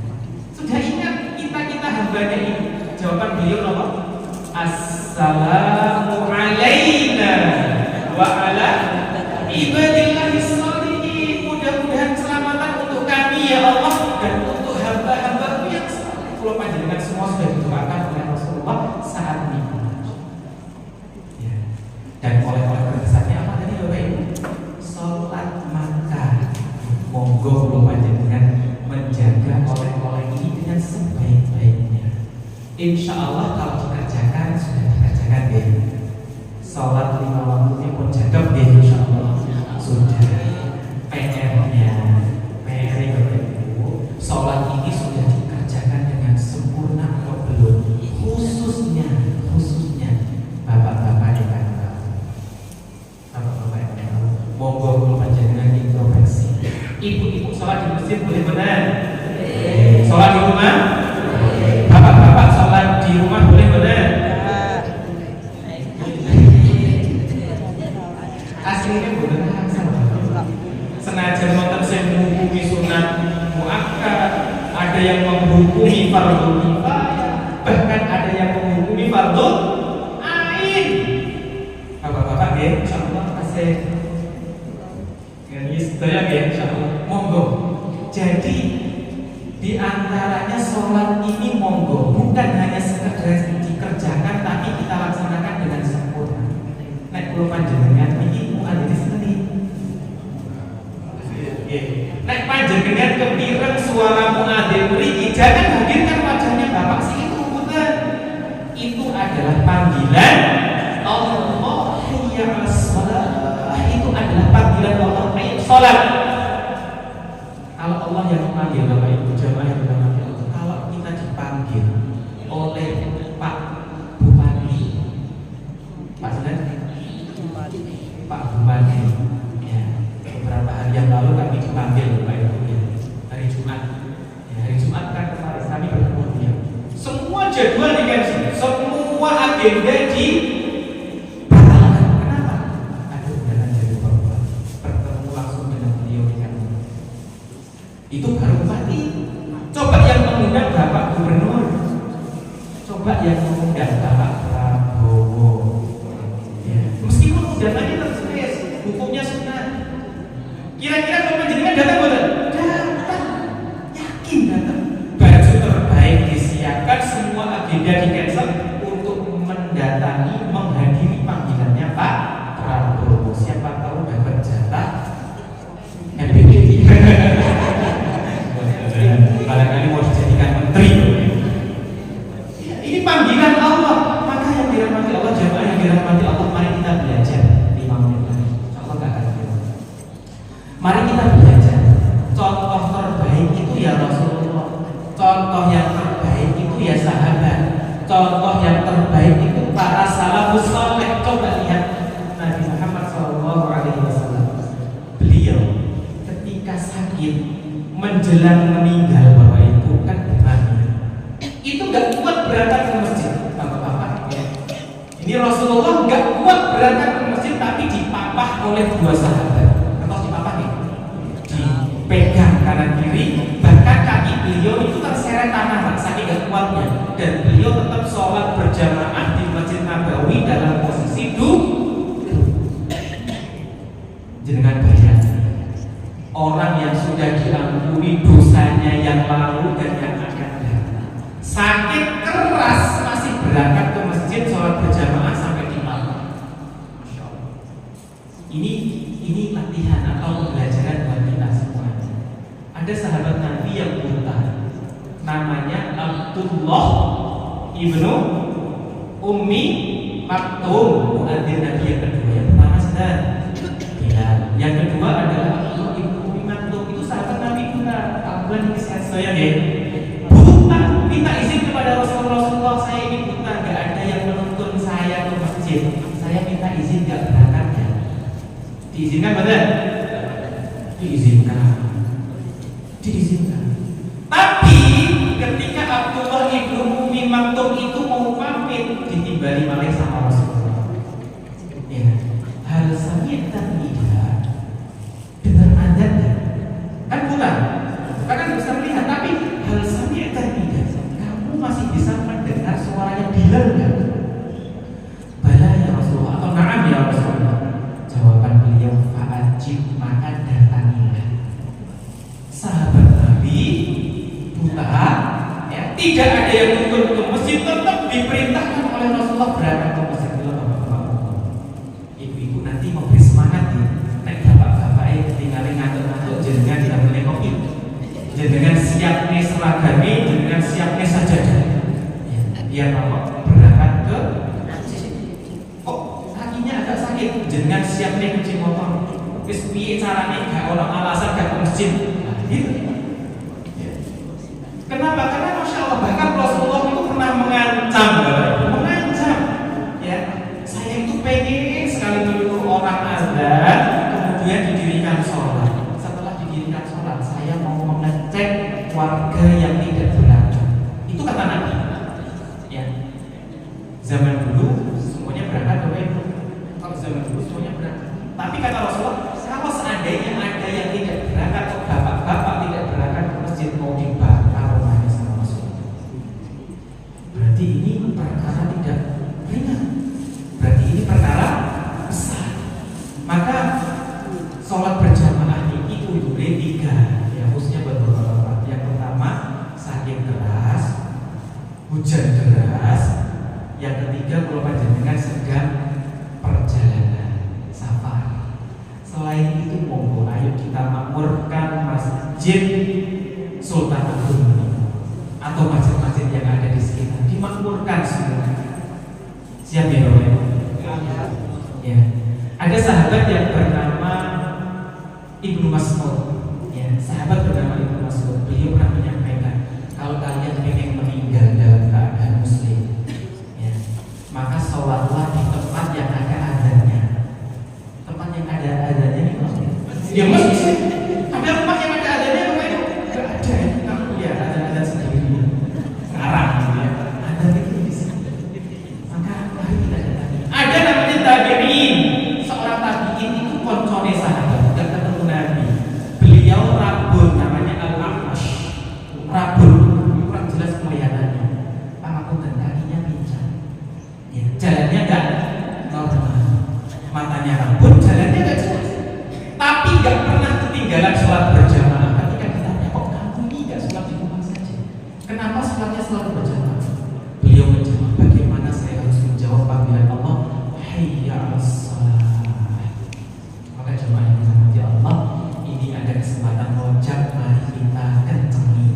Sudah ingat kita hambanya ini. Jawaban beliau apa? Assalamu alayna wa ala ibadillahis sholihin. Mudah-mudahan keselamatan untuk kami ya Allah dan untuk hamba-hambamu yang saleh. Pulau panjenengan semua sudah didoakan oleh Rasulullah saat ini. Dan oleh-oleh terbesarnya apa tadi Bapak Ibu? Sholat maka monggo kula panjenengan menjaga oleh-oleh ini dengan sebaik-baiknya. Insya Allah kalau dikerjakan sudah dikerjakan deh. Sholat 5 waktu pun jadab deh insya Allah sudah. PR-nya Bapak Ibu, sholat ini sudah dikerjakan dengan sempurna atau belum? Khususnya bapak-bapak di kantor. Monggo kula panjenengan introspeksi. Ibu-ibu sholat di masjid boleh benar? Sholat di rumah? Bapak-bapak sholat di rumah boleh benar? Aslinya boleh senajan wonten sing menghukumi sunat muakkad, ada yang menghukumi fardhu kifayah, bahkan ada yang menghukumi fardhu ain. Bapak-bapak nggih, insyaallah kasih sedaya ya insyaallah. Monggo. Jadi di antaranya sholat ini monggo bukan hanya sekedar dikerjakan tapi kita laksanakan dengan sempurna. Nek kula panjenengan iki muadzin sendiri. Nek panjenengan kepireng suara muadzin mriki jangan hadirkan wajahnya bapak sing itu punten. Itu adalah panggilan Allah hayya 'alas shalah. Itu adalah panggilan Allah ayat sholat. Kalau Allah yang memanggil Bapak Ibu jamaah yang dirahmati Allah, kalau kita dipanggil oleh Pak Bupati, Pak Bupati, ya, beberapa hari yang lalu kami dipanggil Bapak Ibu ya, hari Jumat. Ya, hari Jumat kan kemarin kami bertemu dia. Semua jadwal di semua agenda di itu baru bupati. Coba yang mengundang Bapak Gubernur, coba yang mengundang Bapak Prabowo. Ya. Meskipun undangannya tertulis, hukumnya sunnah. Kira-kira kalau panjenengan datang boleh? Datang, yakin datang. Baju terbaik disiapkan, semua agenda di cancel untuk mendatangi, menghadiri panggilannya Pak Prabowo. Siapa tahu dapat jatah MPD. Barangkali mau dijadikan menteri. Ini panggilan Allah. Maka yang dirahmati Allah, jamaah yang dirahmati Allah, mari kita belajar 5 menit lagi. Insyaallah enggak akan jauh. Mari kita belajar. Contoh terbaik itu ya Rasulullah. Contoh yang terbaik itu ya sahabat. Contoh yang terbaik itu para salafus saleh. Coba lihat Nabi Muhammad SAW. Beliau ketika sakit menjelang meninggal Bapak Ibu kan demamnya itu nggak kuat berangkat ke masjid. Bapak-bapak ya. Ini Rasulullah nggak kuat berangkat ke masjid tapi dipapah oleh 2 sahabat. Atau dipapah nih, dipegang kanan kiri, bahkan kaki beliau itu terseret tanah saking nggak kuatnya. dan beliau tetap sholat berjamaah di Masjid Nabawi dalam posisi jenengan bayar orang yang sudah diampuni dosanya yang lalu dan yang akan datang, sakit keras masih berangkat ke masjid sholat berjamaah sampai di malam. Ini latihan atau pembelajaran buat kita semua. Ada sahabat Nabi yang buta, namanya Abdullah ibnu Ummi Maktum, muadzin Nabi yang kedua. Yang pertama sudah Bilal, yang kedua adalah Abdullah ibnu Ummi Maktum. Itu sahabat Nabi buta. Abdullah ini sehat saya deh, buta, minta izin kepada Rasulullah, saya ini buta, gak ada yang menuntun saya ke masjid, saya minta izin gak berangkat ya. Diizinkan betul? Diizinkan. Tapi ketika Abdullah ibnu Ummi Maktum itu mau pamit, ditimbali malih sama Rasulullah. Ya, hal sami'tan tidak dengar adzan kan bukan nggak bisa melihat, tapi hal sami'tan tidak, kamu masih bisa mendengar suaranya Bilal nggak? Bala ya Rasulullah, atau na'am ya Rasulullah. Jawaban beliau, fa'ajib, maka datangilah. Sahabat Nabi buta, ya, tidak ada yang nuntut ke masjid, tetap diperintahkan oleh Rasulullah berangkat ke masjid. Ibu-ibu nanti mau beri semangat nih, naik bapak-bapak tinggalin ngantuk-ngantuk, jenengan tidak boleh kopi, jenengan siap nih seragami, jenengan siap nih sajadah, ya, biar bapak berangkat ke masjid. Oh, kakinya agak sakit, jenengan siap nih cuci motor, wis piye carane gak orang alasan gak ke masjid. Gitu. Ya. Kenapa? Karena Masya Allah, bahkan Rasulullah itu pernah mengancam, ya, saya itu pengen sekali menyuruh orang azan, kemudian didirikan sholat. Setelah didirikan sholat, saya mau mengecek warga yang tidak berangkat. Itu kata Nabi. Ya. Zaman dulu semuanya berangkat, kalau zaman dulu semuanya berangkat. Tapi kata Rasulullah, kalau seandainya ada yang tidak berangkat, atau bapak-bapak tidak berangkat ke masjid, mau dibakar rumahnya sama Rasulullah. Berarti ini perkara tidak ringan. Berarti ini perkara besar. Maka sholat berjamaah ini boleh tiga, ya, khususnya buat bapak-bapak. Yang pertama, sakit keras, hujan deras. Yang ketiga, kalau panjenengan sedang perjalanan safar. Selain itu, monggo ayo kita makmurkan masjid Sultan Agung atau masjid-masjid yang ada di sekitar, dimakmurkan semua. Siap ya Bapak? Ya. Ada sahabat yang bernama Ibnu Mas'ud. Ya, sahabat bernama Ibnu Mas'ud. Beliau pernah menyampaikan, kalau kalian ingin meninggal dalam keadaan muslim, ya, maka sholatlah di tempat yang ada azannya. Tempat yang ada azannya ini maksudnya? Ya maksudnya ada tempat yang ada azannya, apa itu? Gak ada. Kamu lihat ada sendiri. Sekarang gitu ya. Azan itu di sini. Maka mari kita datangi. Ada namanya tabi'in. Seorang tabi'in itu koncone sahabat, bukan ketemu Nabi. Beliau rabun, namanya Al-A'mash. Rabun, kurang jelas kelihatannya. Pangapunten, kakinya pincang. Ya, jalannya enggak normal. Matanya rabun, jalannya enggak jelas. Tapi enggak pernah ketinggalan sholat berjamaah. Ketika ditanya, kok kamu ini enggak sholat di rumah saja? Kenapa sholatnya selalu berjamaah? Beliau menjawab, bagaimana saya harus menjawab panggilan Allah, hayya 'alas shalah. Maka jemaah yang dirahmati Allah, ini ada kesempatan rojak, mari kita kencengi.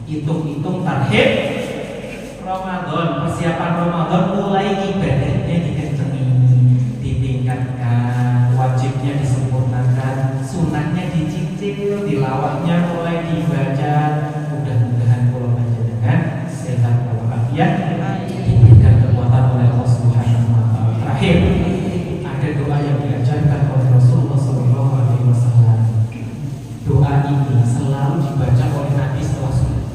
Hitung-hitung tarhib Ramadan, persiapan Ramadan, mulai ibadahnya dikencengi, ditingkatkan, wajibnya disempurnakan, sunatnya dicicil, tilawahnya mulai dibaca. Mudah-mudahan kalau panjenengan sehat walafiat, diberikan kekuatan oleh Allah Subhanahu wa taala. Terakhir, ada doa yang diajarkan oleh Rasulullah SAW. Doa ini selalu dibaca oleh Nabi setelah sholat.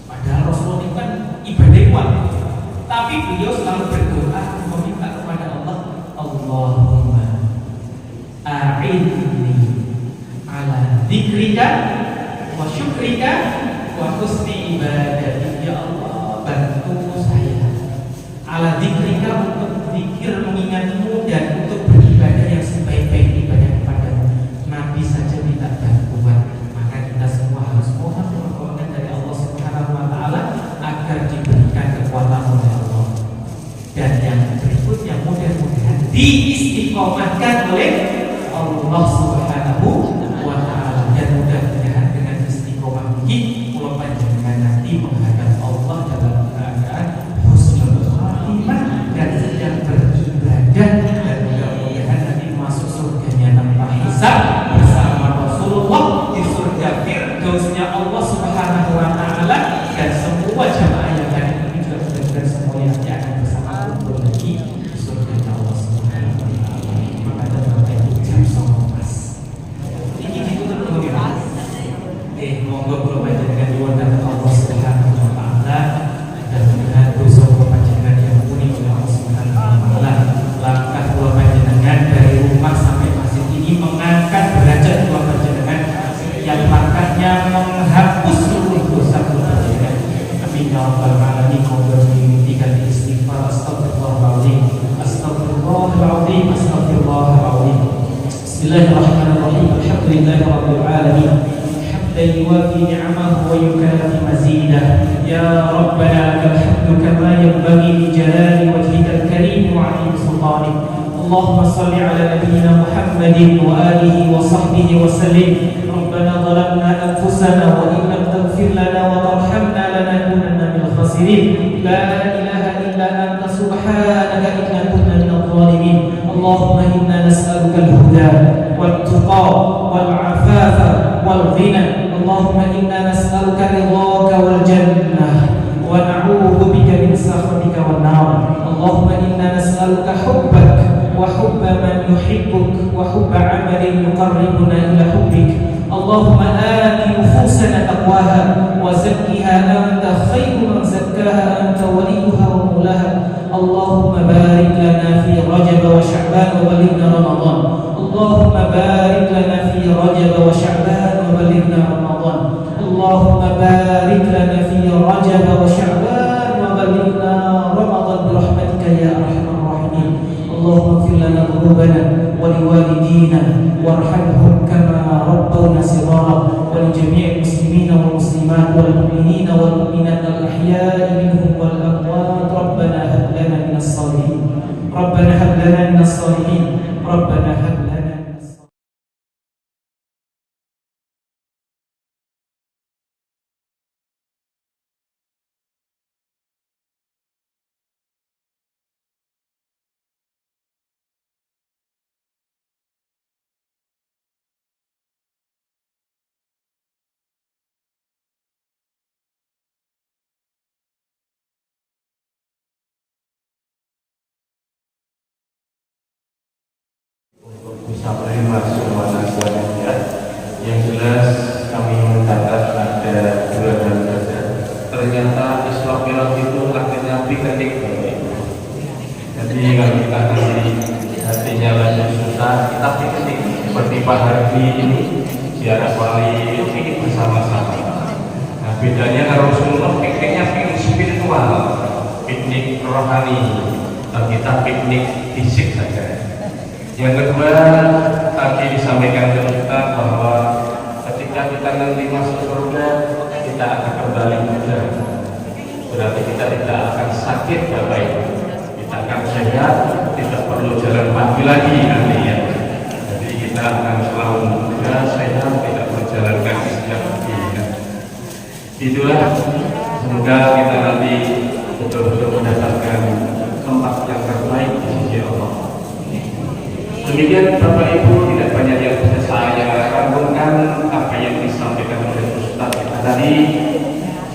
Padahal Rasulullah itu kan ibadah kuat, tapi beliau selalu berdoa meminta kepada Allah, Allahumma a'inni ala dzikrika wa syukrika wa husni ibadatik. Ya Allah, bantu membantu saya ala dzikrika, untuk zikir mengingatmu dan untuk beribadah yang sebaik-baik ibadah kepadamu. Nabi saja minta bantuan, maka kita semua harus mohon pertolongan dari Allah Subhanahu wa taala agar diberikan kekuatan oleh Allah. Dan yang berikutnya mudah-mudahan diistiqomahkan oleh Allah Subhanahu wa taala, dan mudah-mudahan dengan istiqomah ini kula panjenengan nanti menghadap Allah dalam keadaan husnul khatimah dan sedang beribadah, dan mudah-mudahan nanti masuk surganya tanpa hisab bersama Rasulullah di surga Firdausnya Allah Subhanahu wa taala. Dan semua jamaah yang hari ini juga mudah-mudahan semuanya nanti akan bersama kumpul lagi di surganya Allah Subhanahu wa taala. Maka dalam jam 11 ini ditutup dulu ya. Monggo kula panjenengan nyuwun dhateng Allah Subhanahu wa taala, dan mudah dosa kula panjenengan diampuni oleh Allah Subhanahu wa taala. Langkah kula panjenengan dari rumah sampai masjid ini mengangkat derajat kula panjenengan, yang langkahnya menghapus seluruh dosa kula panjenengan. Amin ya rabbal alamin. Monggo diintikan istighfar, astagfirullahaladzim, astagfirullahaladzim, astagfirullahaladzim. Bismillahirrahmanirrahim. Alhamdulillahi rabbil alamin. يوافي نعمه ويكافئ مزيده. يا ربنا لك الحمد كما ينبغي لجلال وجهك الكريم وعظيم سلطانك. اللهم صل على نبينا محمد وآله وصحبه وسلم. ربنا ظلمنا أنفسنا وإن لم تغفر لنا وترحمنا لنكونن من الخاسرين. لا إله إلا أنت سبحانك إنا كنا من الظالمين. اللهم إنا نسألك الهدى والتقى والعفاف والغنى. اللهم إنا نسألك رضاك والجنة ونعوذ بك من سخطك والنار. اللهم إنا نسألك حبك وحب من يحبك وحب عمل يقربنا إلى حبك. اللهم آت نفوسنا تقواها وزكها أنت خير من زكاها أنت وليها ومولاها. اللهم بارك لنا في رجب وشعبان وبلغنا رمضان. اللهم بارك لنا في رجب وشعبان وبلغنا رمضان. اللهم بارك لنا في رجب وشعبان وبلغنا رمضان برحمتك يا أرحم الراحمين. اللهم اغفر لنا ذنوبنا ولوالدينا وارحمهم كما ربونا صغارا، ولجميع المسلمين والمسلمات والمؤمنين والمؤمنات الأحياء منهم والأموات. ربنا هب لنا من الصالحين. ربنا هب لنا من الصالحين. ربنا هب لنا. Bisa menerima semua nasihatnya. Yang jelas kami mencatat ada dua hal saja. Ternyata Islam itu artinya piknik. Jadi kalau kita kasih hatinya lagi susah, kita piknik seperti Pak Hardi ini ziarah wali piknik bersama-sama. Nah bedanya kalau Rasulullah pikniknya piknik spiritual, piknik rohani. Kalau kita piknik fisik saja. Yang kedua, tadi disampaikan ke kita bahwa ketika kita nanti masuk surga, kita akan kembali muda. Berarti kita tidak akan sakit Bapak Ibu. Kita akan sehat, tidak perlu jalan pagi lagi nantinya. Jadi kita akan selalu muda, sehat, tidak berjalan kaki sejak pagi. Itulah, semoga kita nanti betul-betul mendapatkan tempat yang terbaik di sisi Allah. Demikian Bapak Ibu, tidak banyak yang bisa saya rangkumkan apa yang disampaikan oleh Ustaz kita tadi.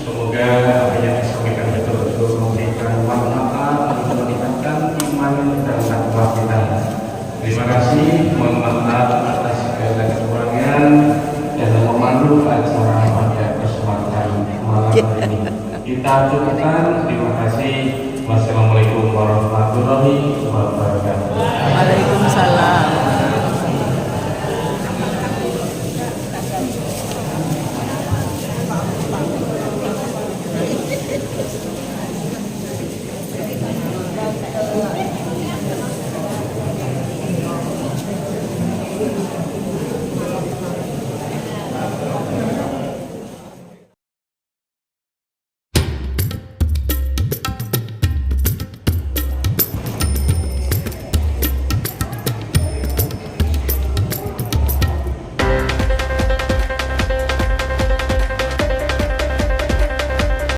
Semoga apa yang disampaikan betul-betul memberikan manfaat untuk meningkatkan iman dan takwa kita. Terima kasih, mohon maaf atas segala kekurangan dan memandu acara pada kesempatan malam ini. Kita cukupkan, terima kasih. Wassalamualaikum warahmatullahi wabarakatuh. Waalaikumsalam.